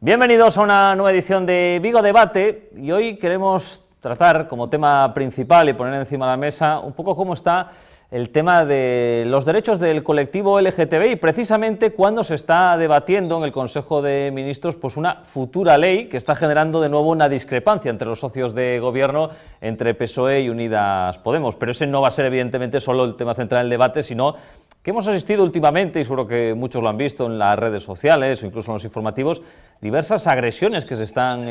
Bienvenidos a una nueva edición de Vigo Debate y hoy queremos tratar como tema principal y poner encima de la mesa un poco cómo está el tema de los derechos del colectivo LGTBI, precisamente cuando se está debatiendo en el Consejo de Ministros pues una futura ley que está generando de nuevo una discrepancia entre los socios de gobierno, entre PSOE y Unidas Podemos, pero ese no va a ser evidentemente solo el tema central del debate, sino que hemos asistido últimamente, y seguro que muchos lo han visto en las redes sociales o incluso en los informativos, diversas agresiones que se están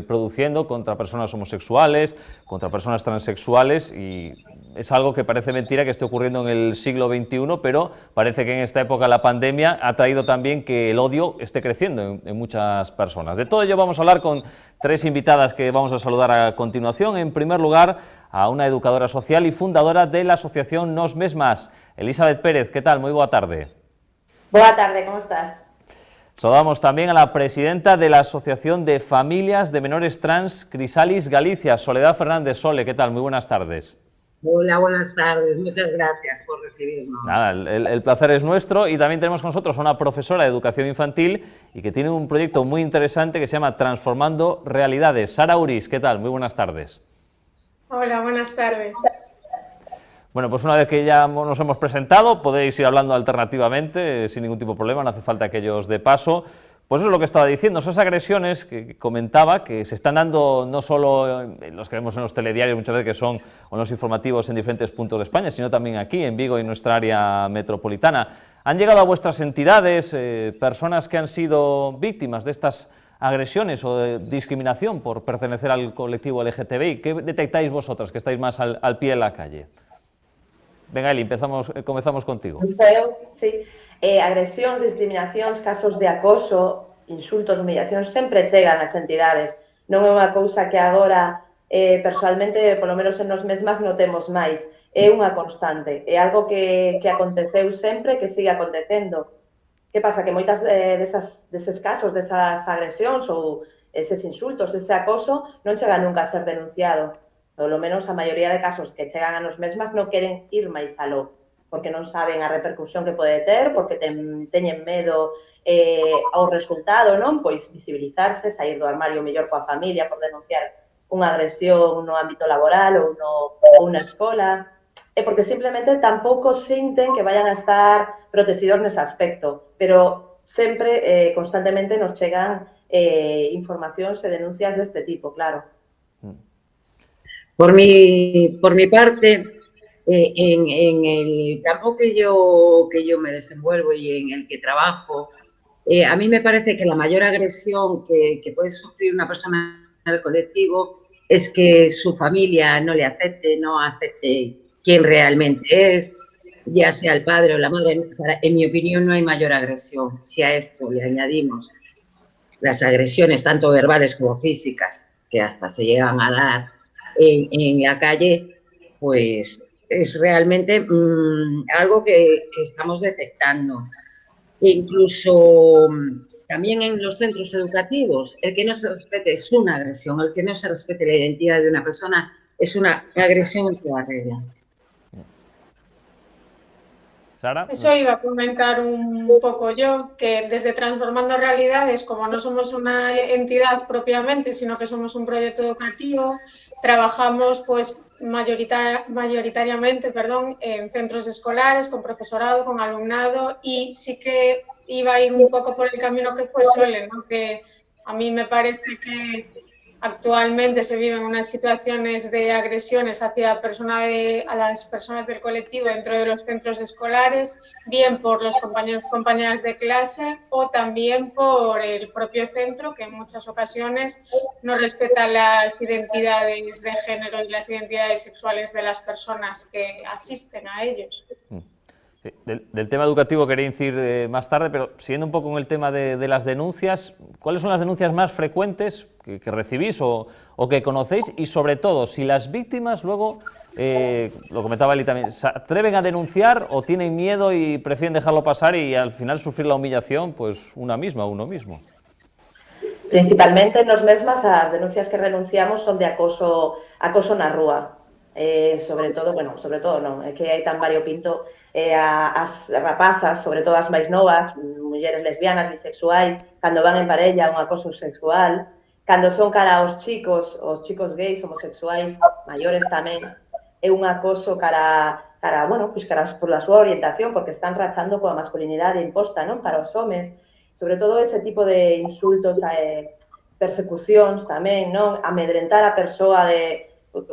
produciendo contra personas homosexuales, contra personas transexuales, y es algo que parece mentira que esté ocurriendo en el siglo XXI, pero parece que en esta época la pandemia ha traído también que el odio esté creciendo en muchas personas. De todo ello vamos a hablar con tres invitadas que vamos a saludar a continuación. En primer lugar, a una educadora social y fundadora de la asociación Nos Mesmas, Elizabeth Pérez. ¿Qué tal? Muy boa tarde. Boa tarde, ¿cómo estás? Saludamos también a la presidenta de la Asociación de Familias de Menores Trans, Crisalis Galicia, Soledad Fernández. Sole, ¿qué tal? Muy buenas tardes. Hola, buenas tardes. Muchas gracias por recibirnos. Nada, el placer es nuestro, y también tenemos con nosotros a una profesora de educación infantil y que tiene un proyecto muy interesante que se llama Transformando Realidades. Sara Uris, ¿qué tal? Muy buenas tardes. Hola, buenas tardes. Bueno, pues una vez que ya nos hemos presentado, podéis ir hablando alternativamente, sin ningún tipo de problema, no hace falta que yo os dé paso. Pues eso es lo que estaba diciendo, esas agresiones que comentaba, que se están dando no solo en los que vemos en los telediarios muchas veces, que son o en los informativos en diferentes puntos de España, sino también aquí en Vigo y en nuestra área metropolitana. ¿Han llegado a vuestras entidades personas que han sido víctimas de estas agresiones o de discriminación por pertenecer al colectivo LGTBI? ¿Qué detectáis vosotras, que estáis más al pie de la calle? Venga, Eli, comezamos contigo. Sí. Agresións, discriminacións, casos de acoso, insultos, humillacións, sempre chegan ás entidades. Non é unha cousa que agora, personalmente, polo menos en Nos Mesmas, notemos máis. É unha constante, é algo que aconteceu sempre, que sigue acontecendo. Que pasa? Que moitas deses casos, desas agresións ou eses insultos, ese acoso, non chega nunca a ser denunciado. Polo menos a maioría de casos que chegan a Nos Mesmas non queren ir máis aló, porque non saben a repercusión que pode ter, porque teñen medo ao resultado, non? Pois visibilizarse, sair do armario mellor coa familia por denunciar unha agresión no ámbito laboral ou na escola, e porque simplemente tampouco sinten que vayan a estar protegidos nese aspecto, pero sempre, constantemente, nos chegan informacións e denuncias deste tipo, claro. Por mi parte, en el campo que yo me desenvuelvo y en el que trabajo, a mí me parece que la mayor agresión que puede sufrir una persona del colectivo es que su familia no le acepte, no acepte quién realmente es, ya sea el padre o la madre. En mi opinión, no hay mayor agresión. Si a esto le añadimos las agresiones, tanto verbales como físicas, que hasta se llegan a dar en la calle, pues es realmente algo que estamos detectando. Incluso también en los centros educativos, el que no se respete es una agresión, el que no se respete la identidad de una persona es una agresión en toda regla. Sara. Eso iba a comentar un poco yo, que desde Transformando Realidades, como no somos una entidad propiamente, sino que somos un proyecto educativo, trabajamos pues mayoritariamente en centros escolares, con profesorado, con alumnado, y sí que iba a ir un poco por el camino que fue Sole, ¿no? Que a mí me parece que actualmente se viven unas situaciones de agresiones hacia a las personas del colectivo dentro de los centros escolares, bien por los compañeros y compañeras de clase o también por el propio centro, que en muchas ocasiones no respeta las identidades de género y las identidades sexuales de las personas que asisten a ellos. Del tema educativo quería incidir más tarde, pero siguiendo un poco con el tema de las denuncias, ¿cuáles son las denuncias más frecuentes que recibís o que conocéis? Y sobre todo, si las víctimas luego, lo comentaba Eli también, ¿se atreven a denunciar o tienen miedo y prefieren dejarlo pasar y al final sufrir la humillación, pues uno mismo? Principalmente Nos Mesmas, as denuncias que renunciamos son de acoso na rúa. Sobre todo non, é que hai tan variopinto as rapazas, sobre todo as máis novas, mulleres lesbianas, bisexuais, cando van en parella, un acoso sexual, cando son cara aos chicos gays, homosexuais, maiores tamén, é un acoso cara bueno, pois cara por a súa orientación, porque están rachando coa masculinidade imposta, non, para os homes, sobre todo ese tipo de insultos, persecucións tamén, non, amedrentar a persoa de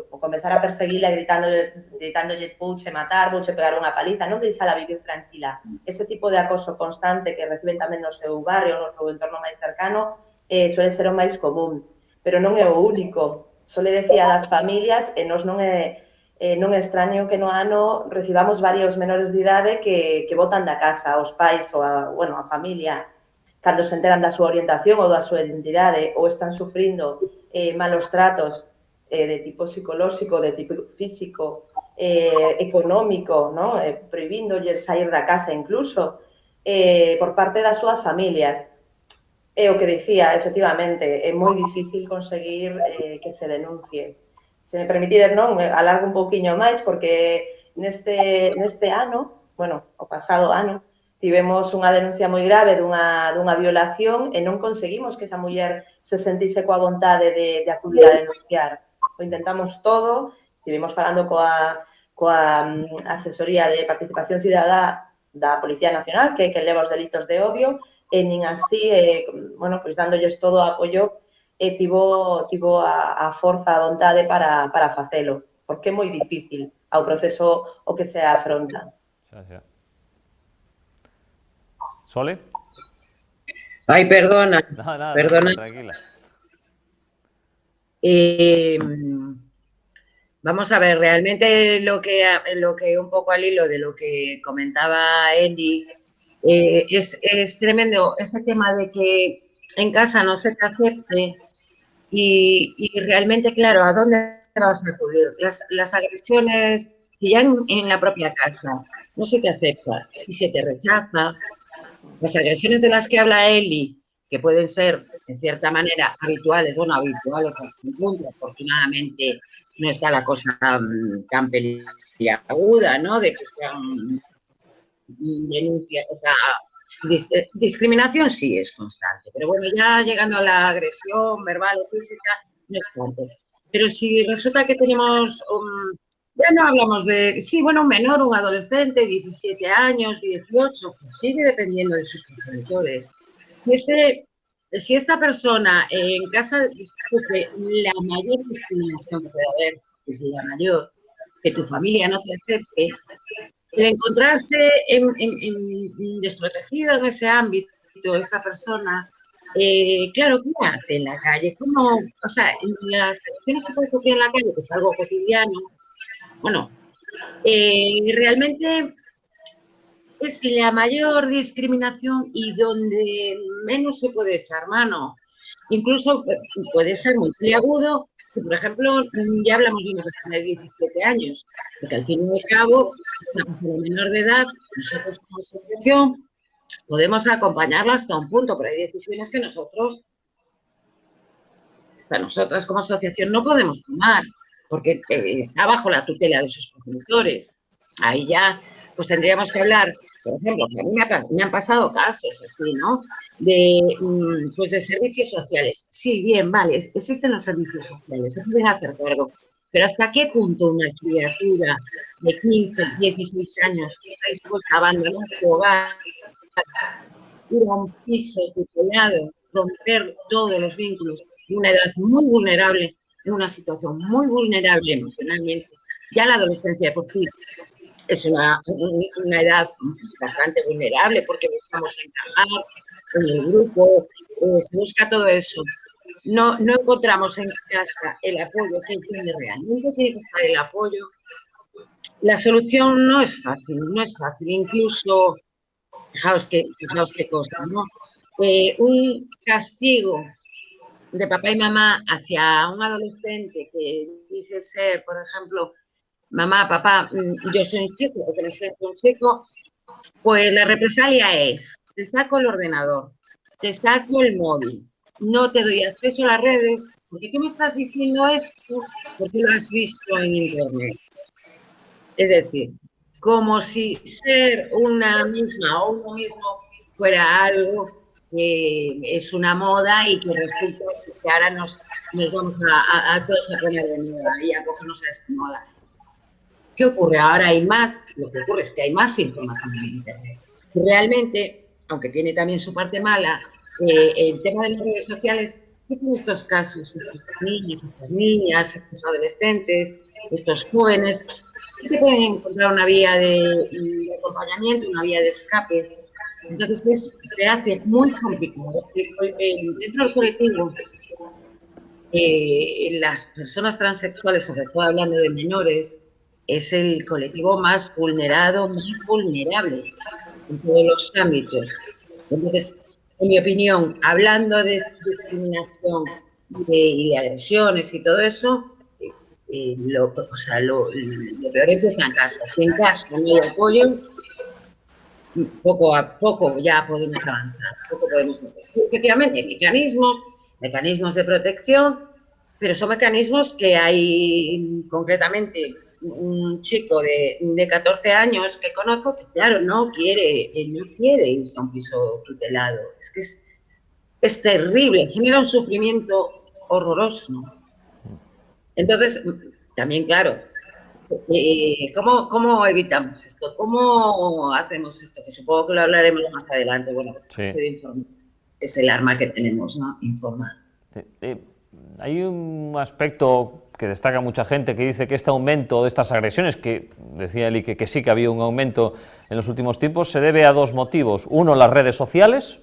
comenzar a perseguirla gritándolle vouche matar, vouche pegar unha paliza, non deixala vivir tranquila. Ese tipo de acoso constante que reciben tamén no seu barrio, no seu entorno máis cercano, suele ser o máis común, pero non é o único. Sole decía das familias, e nos non é extraño que no ano recibamos varios menores de idade que botan da casa aos pais ou a familia cando se enteran da súa orientación ou da súa identidade ou están sufrindo malos tratos de tipo psicolóxico, de tipo físico, económico, ¿no? Prohibíndolles sair da casa incluso, por parte das súas familias. É o que dicía, efectivamente, é moi difícil conseguir que se denuncie. Se me permitides, non, alargo un pouquiño máis, porque neste ano, bueno, o pasado ano, tivemos unha denuncia moi grave dunha violación e non conseguimos que esa muller se sentise coa vontade de acudir a denunciar. O intentamos todo, estivemos falando coa asesoría de participación cidadá da Policía Nacional, que leva os delitos de odio, e nin así, bueno, pois dándolles todo o apoio, tivo a forza, a vontade para facelo, porque é moi difícil ao proceso o que se afronta. ¿Sole? Ay, perdona. Nada, perdona. Tranquila. Vamos a ver, realmente lo que un poco al hilo de lo que comentaba Eli, es tremendo este tema de que en casa no se te acepte y realmente, claro, ¿a dónde vas a acudir? Las agresiones, si ya en la propia casa no se te acepta y se te rechaza, las agresiones de las que habla Eli, que pueden ser, en cierta manera, habituales, bueno, habituales hasta un punto, afortunadamente no está la cosa tan peliaguda, ¿no? De que sean denuncias, o sea, discriminación sí es constante, pero bueno, ya llegando a la agresión verbal o física, no es tanto. Pero si resulta que tenemos, ya no hablamos de, sí, bueno, un menor, un adolescente, 17 años, 18, que sigue dependiendo de sus progenitores. Si esta persona en casa sufre la mayor discriminación que puede haber, es la mayor, que tu familia no te acepte, el encontrarse desprotegida en ese ámbito, esa persona, claro, ¿qué hace en la calle? ¿Cómo? O sea, en las situaciones que puede sufrir en la calle, que es algo cotidiano, bueno, realmente es la mayor discriminación y donde menos se puede echar mano. Incluso puede ser muy peliagudo, que, por ejemplo, ya hablamos de una persona de 17 años, porque al fin y al cabo, una persona menor de edad, nosotros como asociación podemos acompañarla hasta un punto, pero hay decisiones que nosotras como asociación no podemos tomar, porque está bajo la tutela de sus progenitores. Ahí ya, pues tendríamos que hablar, por ejemplo, que a mí me han pasado casos así, ¿no? Pues de servicios sociales. Sí, bien, vale, existen los servicios sociales, se pueden hacer cargo, pero ¿hasta qué punto una criatura de 15, 16 años que está dispuesta a abandonar su hogar, ir a un piso tutelado, romper todos los vínculos, en una edad muy vulnerable, en una situación muy vulnerable emocionalmente, ya la adolescencia por sí es una edad bastante vulnerable porque buscamos encajar en el grupo, se busca todo eso. No encontramos en casa el apoyo que tiene realmente, tiene que estar el apoyo. La solución no es fácil, incluso, fijaos qué cosa, ¿no? Un castigo de papá y mamá hacia un adolescente que dice ser, por ejemplo, mamá, papá, yo soy un chico, porque no soy un chico, pues la represalia es, te saco el ordenador, te saco el móvil, no te doy acceso a las redes, porque tú me estás diciendo esto porque lo has visto en internet. Es decir, como si ser una misma o uno mismo fuera algo que es una moda y que resulta que ahora nos vamos a todos a poner de moda y a cogernos a esta moda. ¿Qué ocurre? Ahora hay más, lo que ocurre es que hay más información en Internet. Realmente, aunque tiene también su parte mala, el tema de las redes sociales, ¿qué tiene estos casos? Estos niños, estas niñas, estos adolescentes, estos jóvenes, que pueden encontrar una vía de acompañamiento, una vía de escape. Entonces, se hace muy complicado. Dentro del colectivo, las personas transexuales, sobre todo hablando de menores, es el colectivo más vulnerado, más vulnerable en todos los ámbitos. Entonces, en mi opinión, hablando de discriminación y de agresiones y todo eso, lo peor empieza en casa. Si en casa no hay apoyo, poco a poco ya podemos avanzar, poco podemos hacer. Efectivamente, hay mecanismos de protección, pero son mecanismos que hay concretamente un chico de 14 años que conozco que, claro, no quiere irse a un piso tutelado. Es que es terrible, genera un sufrimiento horroroso. Entonces, también, claro, ¿cómo evitamos esto? ¿Cómo hacemos esto? Que supongo que lo hablaremos más adelante. Bueno, Sí. Es el arma que tenemos, ¿no? Informar. Hay un aspecto que destaca mucha gente que dice que este aumento de estas agresiones, que decía Eli que sí que había un aumento en los últimos tiempos, se debe a dos motivos. Uno, las redes sociales,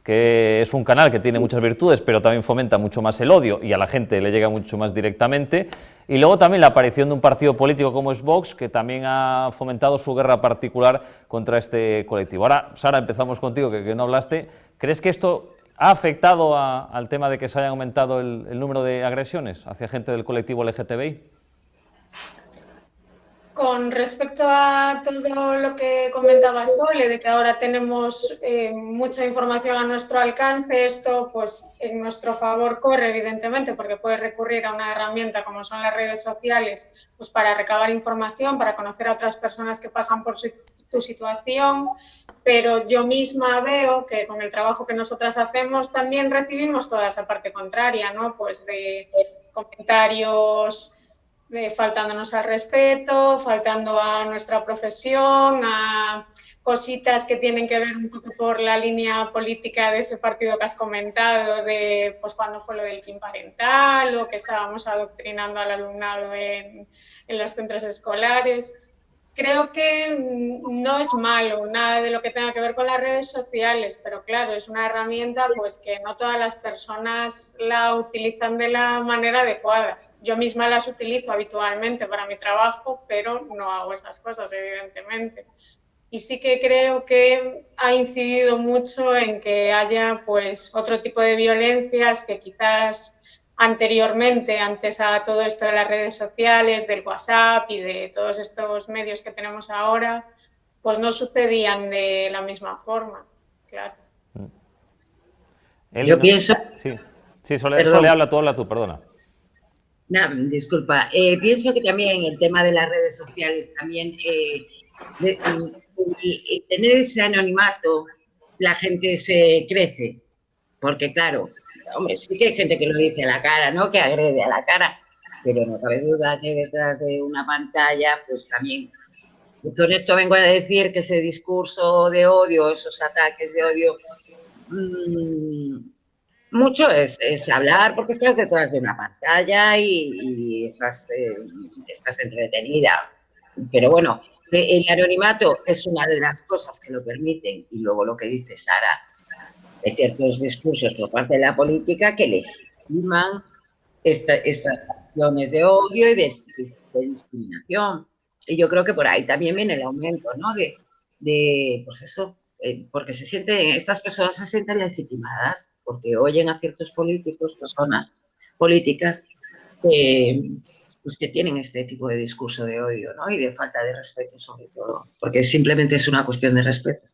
que es un canal que tiene muchas virtudes, pero también fomenta mucho más el odio y a la gente le llega mucho más directamente. Y luego también la aparición de un partido político como es Vox, que también ha fomentado su guerra particular contra este colectivo. Ahora, Sara, empezamos contigo, que no hablaste. ¿Crees que esto ha afectado al tema de que se haya aumentado el número de agresiones hacia gente del colectivo LGTBI? Con respecto a todo lo que comentaba Sole, de que ahora tenemos mucha información a nuestro alcance, esto pues en nuestro favor corre, evidentemente, porque puedes recurrir a una herramienta como son las redes sociales, pues para recabar información, para conocer a otras personas que pasan por tu situación, pero yo misma veo que con el trabajo que nosotras hacemos también recibimos toda esa parte contraria, ¿no? Pues de comentarios faltándonos al respeto, faltando a nuestra profesión, a cositas que tienen que ver un poco por la línea política de ese partido que has comentado, de pues cuando fue lo del PIN parental o que estábamos adoctrinando al alumnado en los centros escolares. Creo que no es malo nada de lo que tenga que ver con las redes sociales, pero claro, es una herramienta pues que no todas las personas la utilizan de la manera adecuada. Yo misma las utilizo habitualmente para mi trabajo, pero no hago esas cosas, evidentemente. Y sí que creo que ha incidido mucho en que haya pues otro tipo de violencias que quizás anteriormente, antes a todo esto de las redes sociales, del WhatsApp y de todos estos medios que tenemos ahora, pues no sucedían de la misma forma, claro. Yo pienso... Sí, Sole, habla tú, perdona. No, disculpa. Pienso que también el tema de las redes sociales, también tener ese anonimato, la gente se crece. Porque claro, hombre, sí que hay gente que lo dice a la cara, ¿no? Que agrede a la cara, pero no cabe duda que detrás de una pantalla, pues también... Y con esto vengo a decir que ese discurso de odio, esos ataques de odio... mucho es hablar porque estás detrás de una pantalla y estás entretenida. Pero bueno, el anonimato es una de las cosas que lo permiten. Y luego lo que dice Sara, de ciertos discursos por parte de la política que legitiman estas acciones de odio y de discriminación. Y yo creo que por ahí también viene el aumento, ¿no? Pues eso, porque estas personas se sienten legitimadas porque oyen a ciertos políticos, personas políticas, pues que tienen este tipo de discurso de odio, ¿no? Y de falta de respeto, sobre todo, porque simplemente es una cuestión de respeto.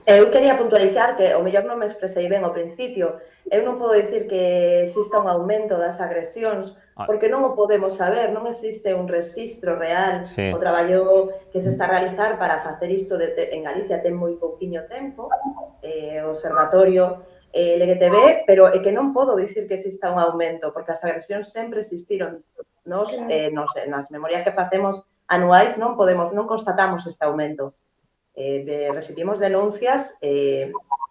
Eu quería puntualizar que o mellor non me expresei ben ao principio. Eu non podo dicir que exista un aumento das agresións porque non o podemos saber, non existe un registro real. Sí. O traballo que se está a realizar para facer isto en Galicia ten moi pouquiño tempo, o Observatorio LGTB, pero é que non podo dicir que exista un aumento porque as agresións sempre existiron. Nas memorias que facemos anuais non constatamos este aumento. Recibimos denuncias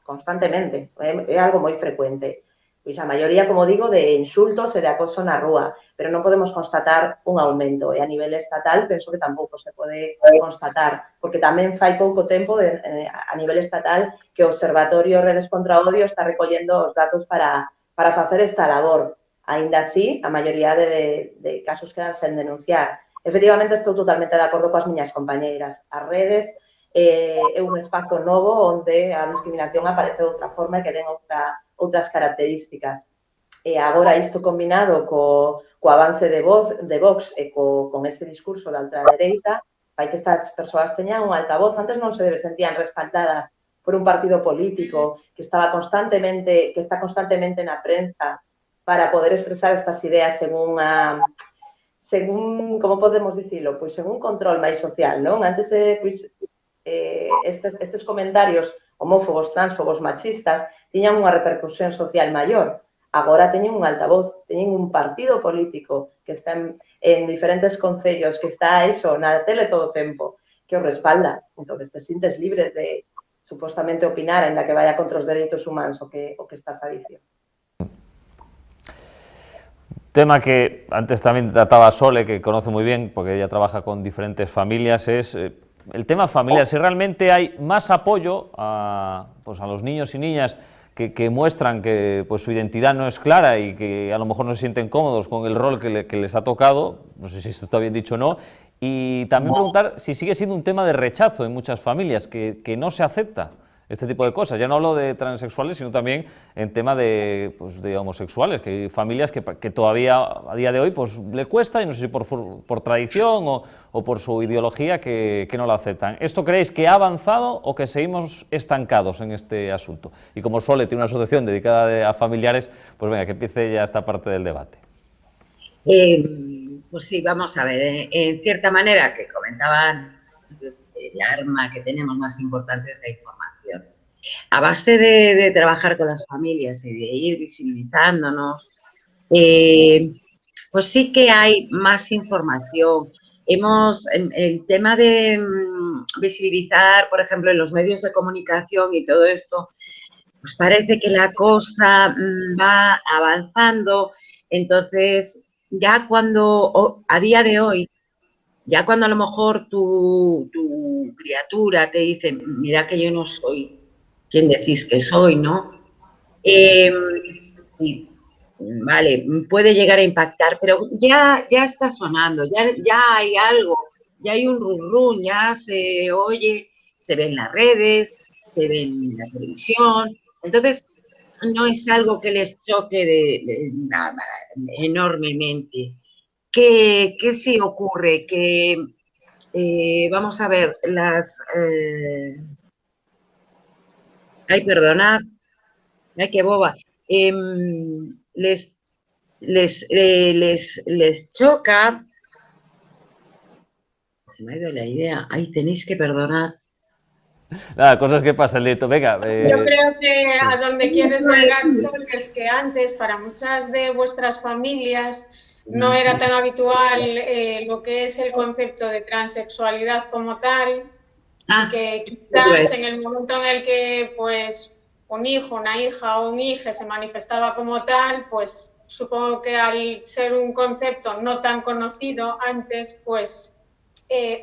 constantemente, é algo moi frecuente. Pois a maioría, como digo, de insultos e de acoso na rúa, pero non podemos constatar un aumento. E a nivel estatal, penso que tampouco se pode constatar, porque tamén fai pouco tempo a nivel estatal que o Observatorio Redes contra o Odio está recollendo os datos para facer esta labor. Aínda así, a maioría de casos quedan sen denunciar. Efectivamente, estou totalmente de acordo coas miñas compañeiras. As redes é un espazo novo onde a discriminación aparece de outra forma e que ten outras características. E agora isto combinado co avance de Vox e con este discurso da ultradereita fai que estas persoas teñan un altavoz. Antes non se sentían respaldadas por un partido político que está constantemente na prensa para poder expresar estas ideas según, como podemos dicilo, pois según control máis social, non? Antes, estes comentarios homófobos, transfobos, machistas tiñan unha repercusión social maior. Agora teñen un altavoz, teñen un partido político que está en diferentes concellos, que está na tele todo o tempo, que os respalda. Entón, te sintes libre de supostamente opinar en la que vaya contra os dereitos humanos o que estás a dicir. Tema que antes también trataba Sole, que conoce muy bien, porque ella trabaja con diferentes familias, es el tema familiar. Si realmente hay más apoyo a los niños y niñas que muestran que pues, su identidad no es clara y que a lo mejor no se sienten cómodos con el rol que les ha tocado, no sé si esto está bien dicho o no, y también preguntar si sigue siendo un tema de rechazo en muchas familias, que no se acepta este tipo de cosas. Ya no hablo de transexuales, sino también en tema de homosexuales, que hay familias que todavía a día de hoy pues, le cuesta, y no sé si por tradición o por su ideología, que no lo aceptan. ¿Esto creéis que ha avanzado o que seguimos estancados en este asunto? Y como Sole tiene una asociación dedicada a familiares, pues venga, que empiece ya esta parte del debate. Pues sí, vamos a ver, en cierta manera, que comentaban el arma que tenemos más importante es la información. A base de trabajar con las familias y de ir visibilizándonos, pues sí que hay más información. El tema de visibilizar, por ejemplo, en los medios de comunicación y todo esto, pues parece que la cosa va avanzando. Entonces, ya cuando, a día de hoy, ya cuando a lo mejor tu criatura te dice, mira que yo no soy quien decís que soy, ¿no? Y, vale, puede llegar a impactar, pero ya está sonando, ya hay algo, ya hay un run, ya se oye, se ve en las redes, se ve en la televisión. Entonces, no es algo que les choque enormemente. ¿Qué sí ocurre? Que, vamos a ver, ay, perdonad, ay, qué boba. Les choca. Se me ha ido la idea. Ay, tenéis que perdonar. Nada, cosas que pasan, Lieto. Venga. Yo creo que sí. A donde quieres llegar, Sol, es que antes, para muchas de vuestras familias, no era tan habitual lo que es el concepto de transexualidad como tal, y que quizás en el momento en el que pues un hijo, una hija o un hijo se manifestaba como tal, pues supongo que al ser un concepto no tan conocido antes, pues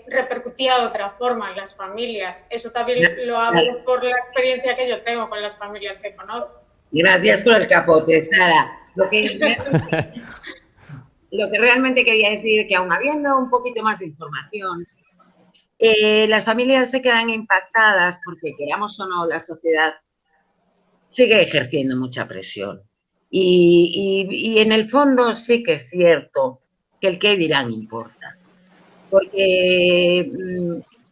repercutía de otra forma en las familias. Eso también lo hablo por la experiencia que yo tengo con las familias que conozco. Gracias por el capote, Sara. Lo que realmente quería decir es que aun habiendo un poquito más de información, las familias se quedan impactadas porque, queramos o no, la sociedad sigue ejerciendo mucha presión. Y en el fondo sí que es cierto que el qué dirán importa. Porque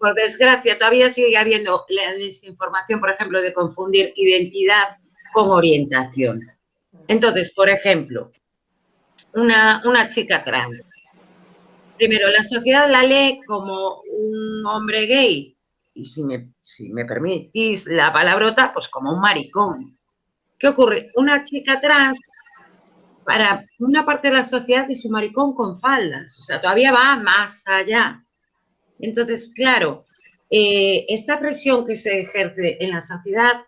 por desgracia, todavía sigue habiendo la desinformación, por ejemplo, de confundir identidad con orientación. Entonces, por ejemplo, una chica trans. Primero, la sociedad la lee como un hombre gay, y si me permitís la palabrota, pues como un maricón. ¿Qué ocurre? Una chica trans, para una parte de la sociedad, es un maricón con faldas, o sea, todavía va más allá. Entonces, claro, esta presión que se ejerce en la sociedad,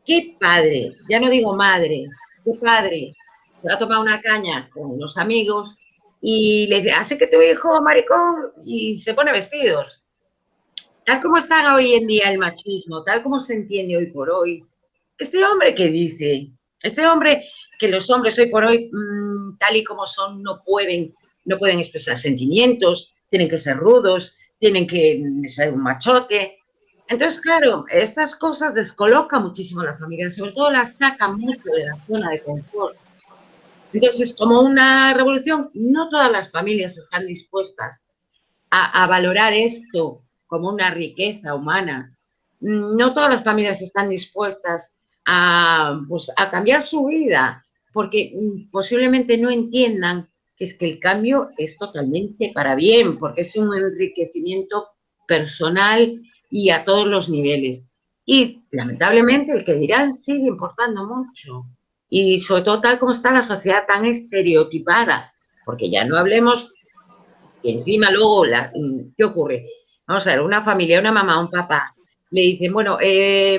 ¿qué padre, ya no digo madre, qué padre se va a tomar una caña con unos amigos y le dice, hace que tu hijo maricón, y se pone vestidos? Tal como está hoy en día el machismo, tal como se entiende hoy por hoy, este hombre que dice, este hombre que los hombres hoy por hoy, tal y como son, no pueden expresar sentimientos, tienen que ser rudos, tienen que ser un machote. Entonces, claro, estas cosas descolocan muchísimo a la familia, sobre todo las sacan mucho de la zona de confort. Entonces, como una revolución, no todas las familias están dispuestas a valorar esto como una riqueza humana. No todas las familias están dispuestas pues, a cambiar su vida, porque posiblemente no entiendan que es que el cambio es totalmente para bien, porque es un enriquecimiento personal y a todos los niveles. Y lamentablemente el que dirán sigue importando mucho. Y sobre todo tal como está la sociedad tan estereotipada, porque ya no hablemos. Y encima luego, ¿qué ocurre? Vamos a ver, una familia, una mamá, un papá, le dicen, bueno,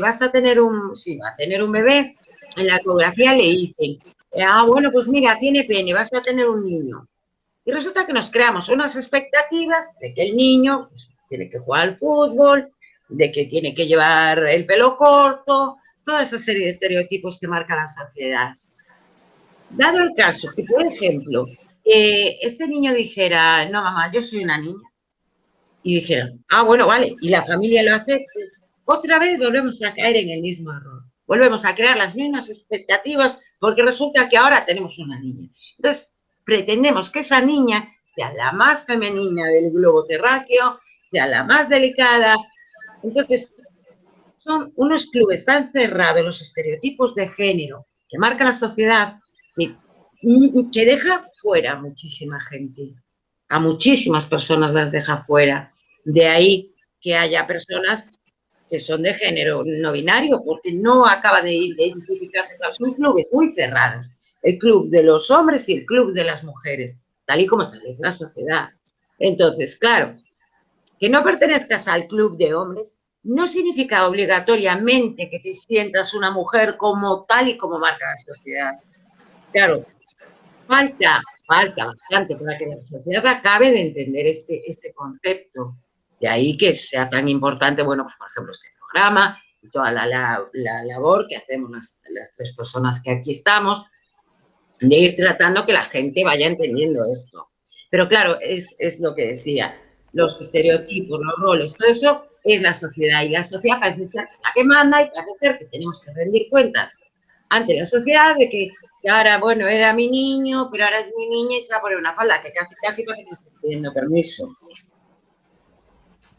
vas a tener va a tener un bebé, en la ecografía le dicen, bueno, pues mira, tiene pene, vas a tener un niño. Y resulta que nos creamos unas expectativas de que el niño pues, tiene que jugar al fútbol, de que tiene que llevar el pelo corto, toda esa serie de estereotipos que marca la sociedad. Dado el caso que, por ejemplo, este niño dijera, no, mamá, yo soy una niña, y dijera, bueno, vale, y la familia lo acepta, otra vez volvemos a caer en el mismo error. Volvemos a crear las mismas expectativas porque resulta que ahora tenemos una niña. Entonces, pretendemos que esa niña sea la más femenina del globo terráqueo, sea la más delicada. Entonces, son unos clubes tan cerrados, los estereotipos de género que marca la sociedad, que deja fuera a muchísima gente, a muchísimas personas las deja fuera. De ahí que haya personas que son de género no binario, porque no acaban de identificarse. Son clubes muy cerrados, el club de los hombres y el club de las mujeres, tal y como establece la sociedad. Entonces, claro, que no pertenezcas al club de hombres no significa obligatoriamente que te sientas una mujer como tal y como marca la sociedad. Claro, falta bastante para que la sociedad acabe de entender este concepto. De ahí que sea tan importante, bueno, pues por ejemplo, este programa y toda la labor que hacemos las tres personas que aquí estamos, de ir tratando que la gente vaya entendiendo esto. Pero claro, es lo que decía, los estereotipos, los roles, todo eso es la sociedad, y la sociedad parece ser la que manda y parece ser que tenemos que rendir cuentas ante la sociedad de que ahora, bueno, era mi niño, pero ahora es mi niña y se va a poner una falda, que casi parece que estoy pidiendo permiso.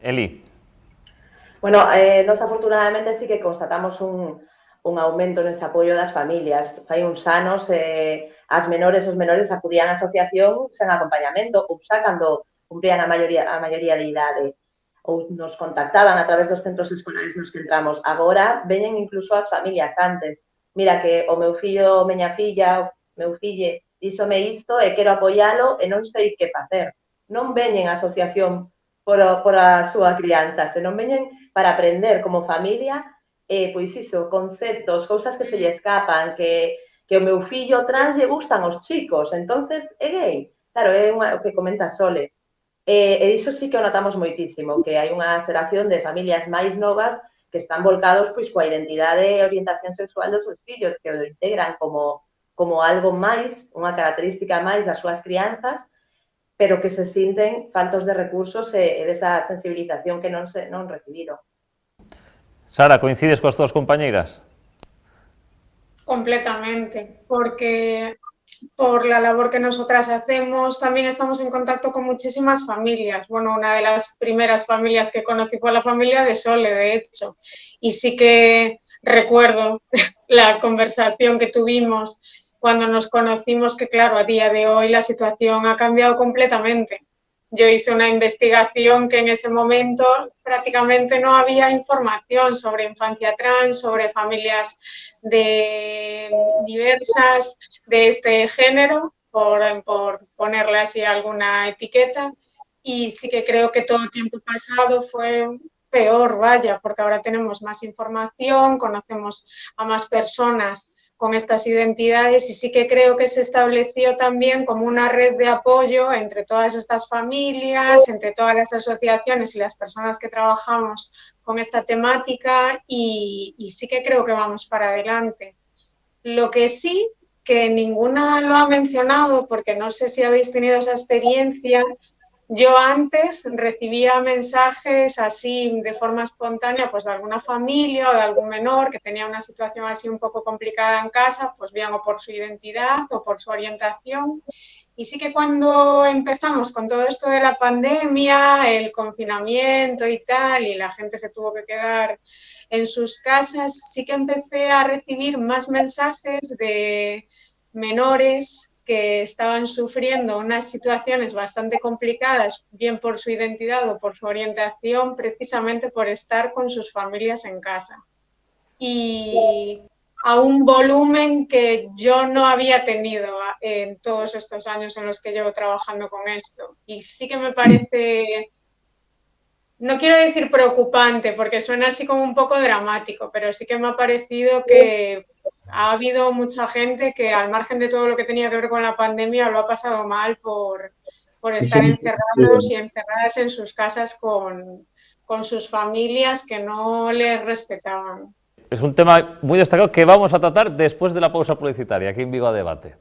Eli. Bueno, nós afortunadamente sí que constatamos un aumento nese apoio das familias. Fai uns anos as menores e os menores acudían á asociación sen acompañamento, ou xa cando cumprían a maioría de idade, ou nos contactaban a través dos centros escolares nos que entramos. Agora veñen incluso as familias antes. Mira que o meu fillo, meña filla, o meu fille, díxome isto e quero apoialo e non sei que facer. Non veñen a asociación por a súa crianza, senón veñen para aprender como familia, pois iso, conceptos, cousas que se lle escapan, que o meu fillo trans lle gustan os chicos, entonces é gay. Claro, é o que comenta Sole. E iso sí que o notamos moitísimo, que hai unha xeración de familias máis novas que están volcados pois coa identidade e orientación sexual dos seus fillos, que o integran como algo máis, unha característica máis das súas crianzas, pero que se sinten faltos de recursos e desa sensibilización que non recibiron. Sara, coincides coas túas compañeiras? Completamente, porque por la labor que nosotras hacemos, también estamos en contacto con muchísimas familias. Bueno, una de las primeras familias que conocí fue la familia de Sole, de hecho. Y sí que recuerdo la conversación que tuvimos cuando nos conocimos, que claro, a día de hoy la situación ha cambiado completamente. Yo hice una investigación que en ese momento prácticamente no había información sobre infancia trans, sobre familias diversas de este género, por ponerle así alguna etiqueta. Y sí que creo que todo el tiempo pasado fue peor, vaya, porque ahora tenemos más información, conocemos a más personas con estas identidades y sí que creo que se estableció también como una red de apoyo entre todas estas familias, entre todas las asociaciones y las personas que trabajamos con esta temática y sí que creo que vamos para adelante. Lo que sí, que ninguna lo ha mencionado, porque no sé si habéis tenido esa experiencia, yo antes recibía mensajes así de forma espontánea, pues de alguna familia o de algún menor que tenía una situación así un poco complicada en casa, pues bien o por su identidad o por su orientación. Y sí que cuando empezamos con todo esto de la pandemia, el confinamiento y tal, y la gente se tuvo que quedar en sus casas, sí que empecé a recibir más mensajes de menores que estaban sufriendo unas situaciones bastante complicadas, bien por su identidad o por su orientación, precisamente por estar con sus familias en casa. Y a un volumen que yo no había tenido en todos estos años en los que llevo trabajando con esto. Y sí que me parece, no quiero decir preocupante, porque suena así como un poco dramático, pero sí que me ha parecido que ha habido mucha gente que, al margen de todo lo que tenía que ver con la pandemia, lo ha pasado mal por estar encerrados y encerradas en sus casas con sus familias que no les respetaban. Es un tema muy destacado que vamos a tratar después de la pausa publicitaria, aquí en Vigo a Debate.